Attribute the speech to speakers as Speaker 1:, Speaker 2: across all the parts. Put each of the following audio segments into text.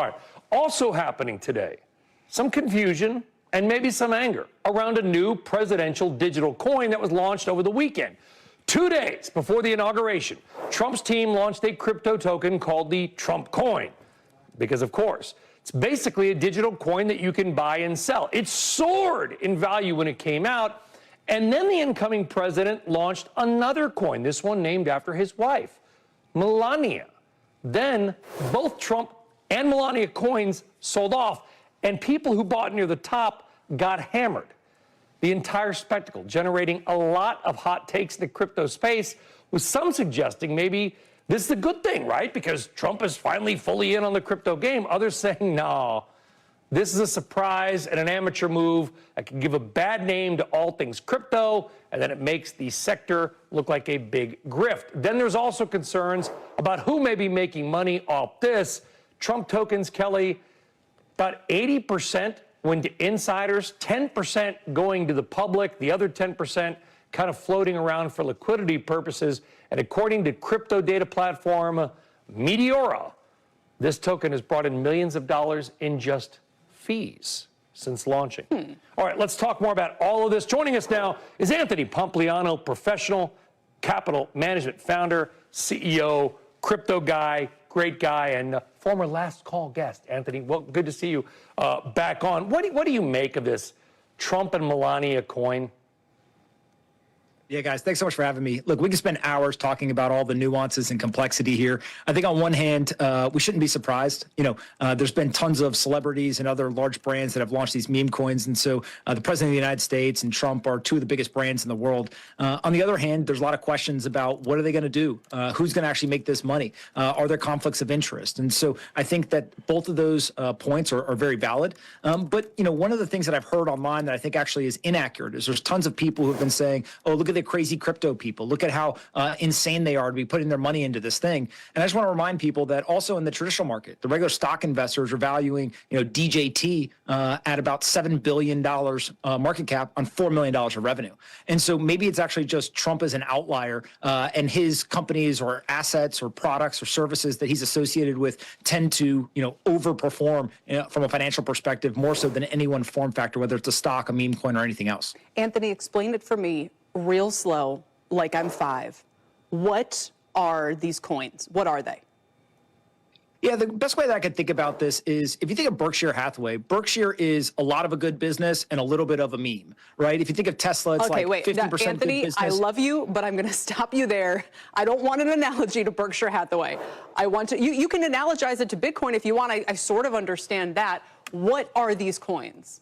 Speaker 1: right, also happening today, some confusion and maybe some anger around a new presidential digital coin that was launched over the weekend. 2 days before the inauguration, Trump's team launched a crypto token called the Trump coin. Because, of course, it's basically a digital coin that you can buy and sell. It soared in value when it came out. And then the incoming president launched another coin, this one named after his wife, MELANIA. Then both Trump and MELANIA coins sold off, and people who bought near the top got hammered. The entire spectacle generating a lot of hot takes in the crypto space, with some suggesting maybe this is a good thing, right? Because Trump is finally fully in on the crypto game. Others saying, no, this is a surprise and an amateur move that can give a bad name to all things crypto, and then it makes the sector look like a big grift. Then there's also concerns about who may be making money off this. Trump tokens, Kelly, about 80% went to insiders, 10% going to the public, the other 10% kind of floating around for liquidity purposes. And according to crypto data platform Meteora, this token has brought in millions of dollars in just fees since launching. All right, let's talk more about all of this. Joining us now is Anthony Pompliano, professional capital management founder, CEO, crypto guy, great guy, and former Last Call guest. Anthony, well, good to see you back on. What do you make of this Trump and Melania coin?
Speaker 2: Yeah, guys, thanks so much for having me. Look, we can spend hours talking about all the nuances and complexity here. I think on one hand, we shouldn't be surprised. There's been tons of celebrities and other large brands that have launched these meme coins. And so the president of the United States and Trump are two of the biggest brands in the world. On the other hand, there's a lot of questions about what are they going to do? Who's going to actually make this money? Are there conflicts of interest? And so I think that both of those points are very valid. But, one of the things that I've heard online that I think actually is inaccurate is there's tons of people who have been saying, oh, look at the crazy crypto people. Look at how insane they are to be putting their money into this thing. And I just want to remind people that also in the traditional market, the regular stock investors are valuing, DJT at about $7 billion market cap on $4 million of revenue. And so maybe it's actually just Trump as an outlier and his companies or assets or products or services that he's associated with tend to, overperform from a financial perspective more so than any one form factor, whether it's a stock, a meme coin, or anything else.
Speaker 3: Anthony, explain it for me real slow, like I'm 5. What are these coins? What are they?
Speaker 2: Yeah, the best way that I could think about this is if you think of Berkshire Hathaway, Berkshire is a lot of a good business and a little bit of a meme, right? If you think of Tesla, it's
Speaker 3: okay,
Speaker 2: like
Speaker 3: wait,
Speaker 2: 50%
Speaker 3: Anthony,
Speaker 2: good business.
Speaker 3: I love you, but I'm going to stop you there. I don't want an analogy to Berkshire Hathaway. I want to, you can analogize it to Bitcoin if you want. I sort of understand that. What are these coins?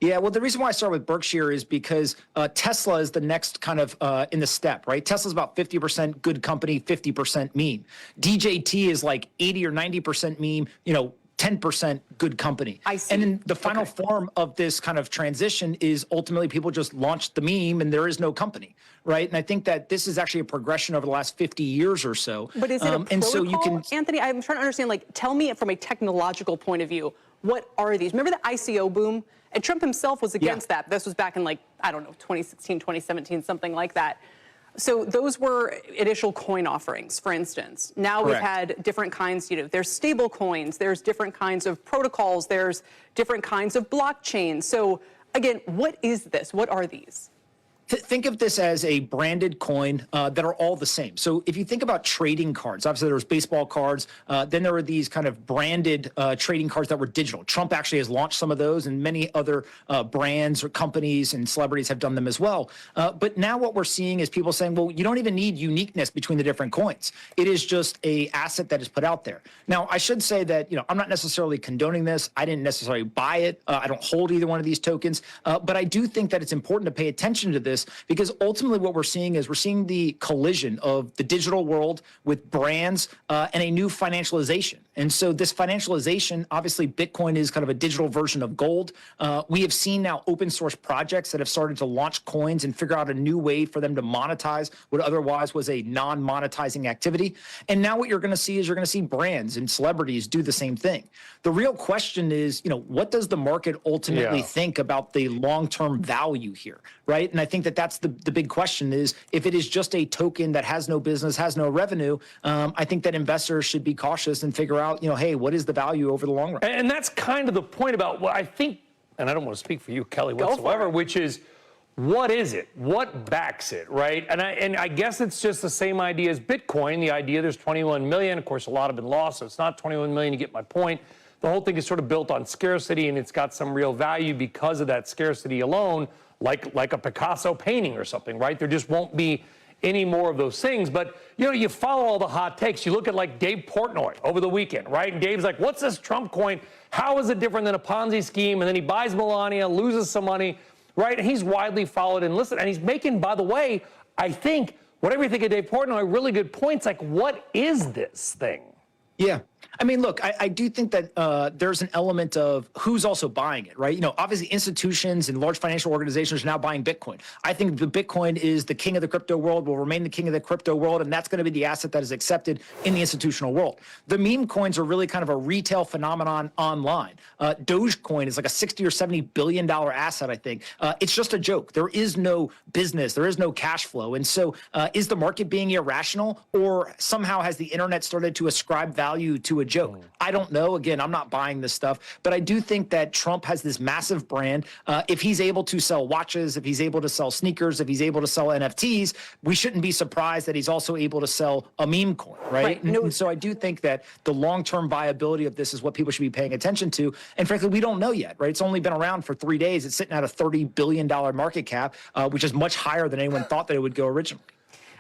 Speaker 2: Yeah, well, the reason why I start with Berkshire is because Tesla is the next kind of in the step, right? Tesla's about 50% good company, 50% meme. DJT is like 80 or 90% meme, 10% good company.
Speaker 3: I see.
Speaker 2: And then the final form of this kind of transition is ultimately people just launched the meme and there is no company, right? And I think that this is actually a progression over the last 50 years or so.
Speaker 3: But is it a protocol?
Speaker 2: And so you can,
Speaker 3: Anthony, I'm trying to understand, tell me from a technological point of view, what are these? Remember the ICO boom? And Trump himself was against that. This was back in 2016, 2017, something like that. So those were initial coin offerings, for instance. Now We've had different kinds, there's stable coins, there's different kinds of protocols, there's different kinds of blockchains. So again, what is this? What are these?
Speaker 2: Think of this as a branded coin that are all the same. So if you think about trading cards, obviously there was baseball cards, then there were these kind of branded trading cards that were digital. Trump actually has launched some of those, and many other brands or companies and celebrities have done them as well. But now what we're seeing is people saying, well, you don't even need uniqueness between the different coins. It is just a asset that is put out there. Now, I should say that, I'm not necessarily condoning this. I didn't necessarily buy it. I don't hold either one of these tokens. But I do think that it's important to pay attention to this, because ultimately what we're seeing is we're seeing the collision of the digital world with brands and a new financialization. And so this financialization, obviously Bitcoin is kind of a digital version of gold. We have seen now open source projects that have started to launch coins and figure out a new way for them to monetize what otherwise was a non-monetizing activity. And now what you're going to see is you're going to see brands and celebrities do the same thing. The real question is, what does the market ultimately think about the long-term value here, right? And I think that that's the big question is, if it is just a token that has no business, has no revenue, I think that investors should be cautious and figure out out, hey, what is the value over the long run?
Speaker 1: And that's kind of the point about what I think, and I don't want to speak for you, Kelly, whatsoever, which is, what is it? What backs it, right? And I guess it's just the same idea as Bitcoin. The idea there's 21 million. Of course, a lot have been lost, so it's not 21 million. You get my point. The whole thing is sort of built on scarcity, and it's got some real value because of that scarcity alone, like a Picasso painting or something, right? There just won't be any more of those things. But, you follow all the hot takes. You look at like Dave Portnoy over the weekend, right? And Dave's like, what's this Trump coin? How is it different than a Ponzi scheme? And then he buys Melania, loses some money, right? And he's widely followed and listened. And he's making, by the way, I think, whatever you think of Dave Portnoy, really good points. Like, what is this thing?
Speaker 2: Yeah. I mean, look, I do think that there's an element of who's also buying it, right? Obviously institutions and large financial organizations are now buying Bitcoin. I think the Bitcoin is the king of the crypto world, will remain the king of the crypto world, and that's going to be the asset that is accepted in the institutional world. The meme coins are really kind of a retail phenomenon online. Dogecoin is like a 60 or $70 billion asset, I think. It's just a joke. There is no business. There is no cash flow. And so is the market being irrational, or somehow has the internet started to ascribe value to a joke? I don't know. Again, I'm not buying this stuff, but I do think that Trump has this massive brand. If he's able to sell watches, if he's able to sell sneakers, if he's able to sell NFTs, we shouldn't be surprised that he's also able to sell a meme coin, right? And so I do think that the long-term viability of this is what people should be paying attention to. And frankly, we don't know yet, right? It's only been around for 3 days. It's sitting at a $30 billion market cap, which is much higher than anyone thought that it would go originally.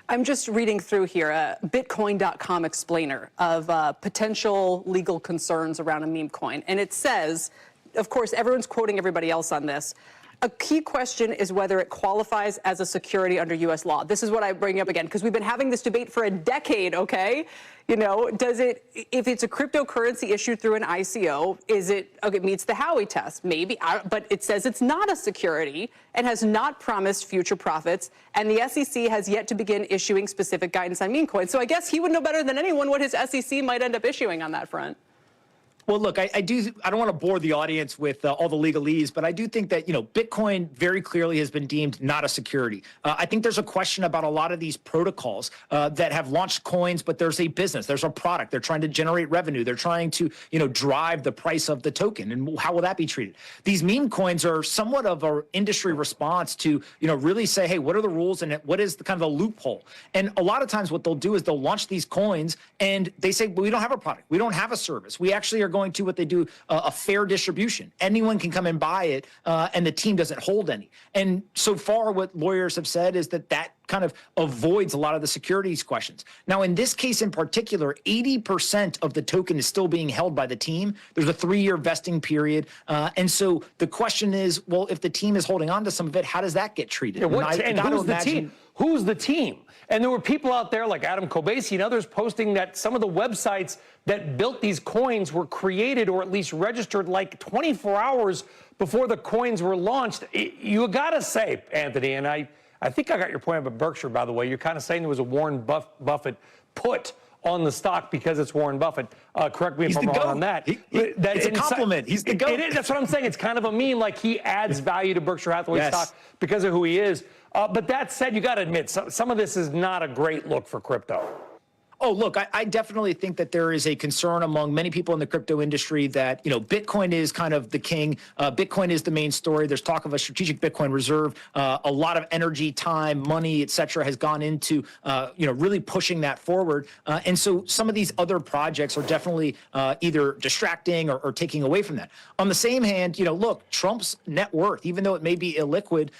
Speaker 3: I'm just reading through here a Bitcoin.com explainer of potential legal concerns around a meme coin. And it says, of course, everyone's quoting everybody else on this. A key question is whether it qualifies as a security under U.S. law. This is what I bring up again, because we've been having this debate for a decade, okay? Does it, if it's a cryptocurrency issued through an ICO, is it, okay, meets the Howey test? Maybe, but it says it's not a security and has not promised future profits, and the SEC has yet to begin issuing specific guidance on meme coins. So I guess he would know better than anyone what his SEC might end up issuing on that front.
Speaker 2: Well, look, I don't want to bore the audience with all the legalese, but I do think that, Bitcoin very clearly has been deemed not a security. I think there's a question about a lot of these protocols that have launched coins, but there's a business, there's a product. They're trying to generate revenue. They're trying to, drive the price of the token. And how will that be treated? These meme coins are somewhat of an industry response to, really say, hey, what are the rules and what is the kind of the loophole? And a lot of times what they'll do is they'll launch these coins and they say, well, we don't have a product. We don't have a service. We actually are going to what they do, a fair distribution. Anyone can come and buy it, and the team doesn't hold any. And so far, what lawyers have said is that kind of avoids a lot of the securities questions. Now, in this case in particular, 80% of the token is still being held by the team. There's a 3-year vesting period. And so the question is, well, if the team is holding on to some of it, how does that get treated?
Speaker 1: Yeah, and who's the team? Who's the team? And there were people out there like Adam Kobasi and others posting that some of the websites that built these coins were created or at least registered like 24 hours before the coins were launched. You got to say, Anthony, and I think I got your point about Berkshire, by the way. You're kind of saying there was a Warren Buffett put on the stock because it's Warren Buffett. Correct me if I'm wrong on that.
Speaker 2: It's a compliment. He's the GOAT.
Speaker 1: That's what I'm saying. It's kind of a meme, like he adds value to Berkshire Hathaway stock because of who he is. But that said, you got to admit, some of this is not a great look for crypto.
Speaker 2: Oh, look, I definitely think that there is a concern among many people in the crypto industry that, Bitcoin is kind of the king. Bitcoin is the main story. There's talk of a strategic Bitcoin reserve. A lot of energy, time, money, et cetera, has gone into, really pushing that forward. And so some of these other projects are definitely either distracting or taking away from that. On the same hand, look, Trump's net worth, even though it may be illiquid,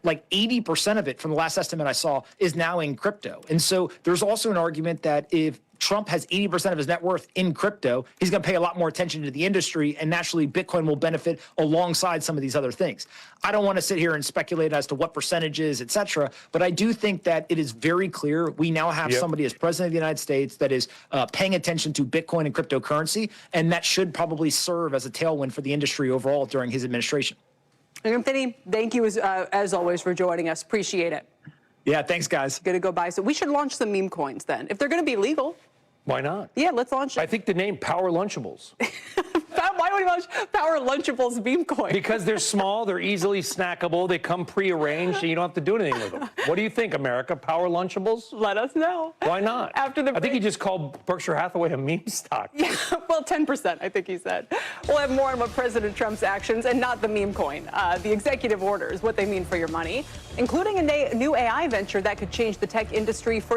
Speaker 2: like 80% of it from the last estimate I saw is now in crypto. And so there's also an argument that if Trump has 80% of his net worth in crypto, he's going to pay a lot more attention to the industry, and naturally Bitcoin will benefit alongside some of these other things. I don't want to sit here and speculate as to what percentages, et cetera, but I do think that it is very clear we now have somebody as president of the United States that is paying attention to Bitcoin and cryptocurrency, and that should probably serve as a tailwind for the industry overall during his administration.
Speaker 3: Anthony, thank you as always for joining us. Appreciate it.
Speaker 2: Yeah, thanks, guys.
Speaker 3: Going to go buy some. We should launch some meme coins then, if they're going to be legal.
Speaker 1: Why not?
Speaker 3: Yeah, let's launch it.
Speaker 1: I think the name Power Lunchables.
Speaker 3: Why would you launch Power Lunchables meme coin?
Speaker 1: Because they're small, they're easily snackable, they come pre-arranged, and you don't have to do anything with them. What do you think, America? Power Lunchables?
Speaker 3: Let us know.
Speaker 1: Why not?
Speaker 3: After the
Speaker 1: I think
Speaker 3: break.
Speaker 1: he just called Berkshire Hathaway a meme stock.
Speaker 3: Yeah, well, 10%, I think he said. We'll have more about President Trump's actions and not the meme coin. The executive orders, what they mean for your money, including a new AI venture that could change the tech industry forever.